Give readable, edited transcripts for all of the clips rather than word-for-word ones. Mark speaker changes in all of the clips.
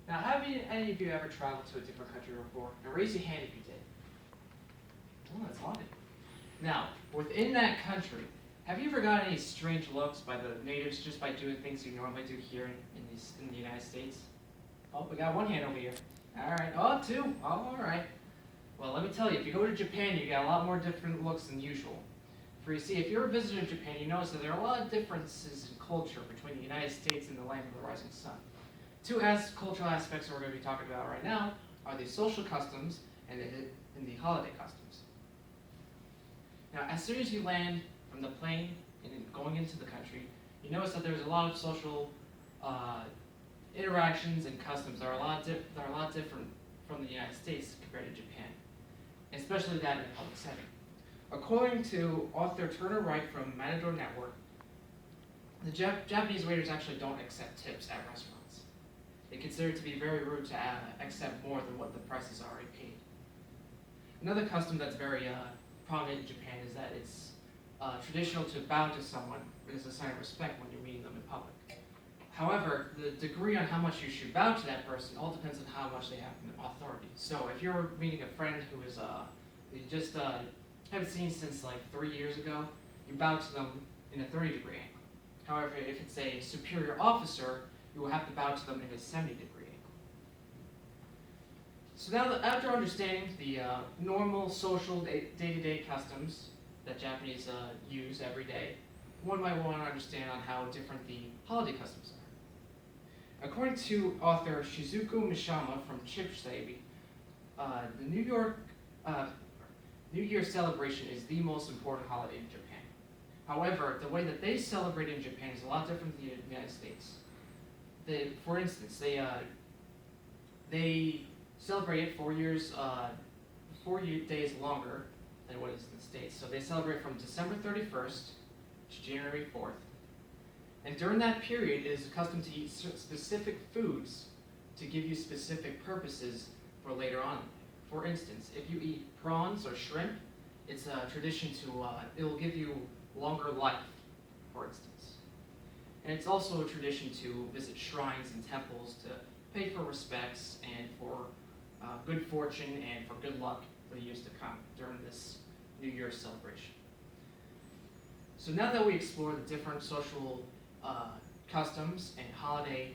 Speaker 1: Now, have any of you ever traveled to a different country before? Now, raise your hand if you did. Oh, that's lovely. Now, within that country, have you ever got any strange looks by the natives just by doing things you normally do here in the United States? Oh, we got one hand over here. All right. Oh, two. Oh, all right. Well, let me tell you, if you go to Japan, you get a lot more different looks than usual. For you see, if you're a visitor to Japan, you notice that there are a lot of differences in culture between the United States and the land of the rising sun. Two cultural aspects that we're going to be talking about right now are the social customs and the holiday customs. Now, as soon as you land from the plane and going into the country, you notice that there's a lot of social interactions and customs that are a lot different from the United States compared to Japan, especially that in a public setting. According to author Turner Wright from Matador Network, the Japanese waiters actually don't accept tips at restaurants. They consider it to be very rude to accept more than what the price is already paid. Another custom that's very prominent in Japan is that it's traditional to bow to someone as a sign of respect when you're meeting them in public. Havever, the degree on how much you should bow to that person all depends on how much they have authority. So if you're meeting a friend who is you just haven't seen since like 3 years ago, you bow to them in a 30-degree angle. However, if it's a superior officer, you will have to bow to them in a 70-degree angle. So now that after understanding the normal social day-to-day customs that Japanese use every day, one might want to understand on how different the holiday customs are. According to author Shizuku Mishama from Chipsabi, the New Year celebration is the most important holiday in Japan. However, the way that they celebrate in Japan is a lot different than the United States. For instance, they celebrate it 4 days longer than what is in the States. So they celebrate from December 31st to January 4th. And during that period, it is accustomed to eat specific foods to give you specific purposes for later on. For instance, if you eat prawns or shrimp, it's a tradition it will give you longer life, for instance. And it's also a tradition to visit shrines and temples to pay for respects and for good fortune and for good luck for the years to come during this New Year's celebration. So now that we explore the different social customs and holiday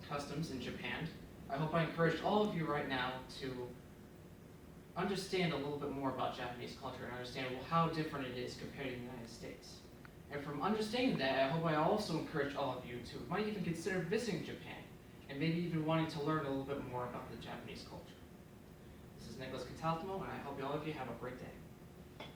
Speaker 1: customs in Japan, I hope I encouraged all of you right now to understand a little bit more about Japanese culture and understand how different it is compared to the United States. And from understanding that, I hope I also encourage all of you to might even consider visiting Japan and maybe even wanting to learn a little bit more about the Japanese culture. This is Nicholas Catalfamo, and I hope all of you have a great day.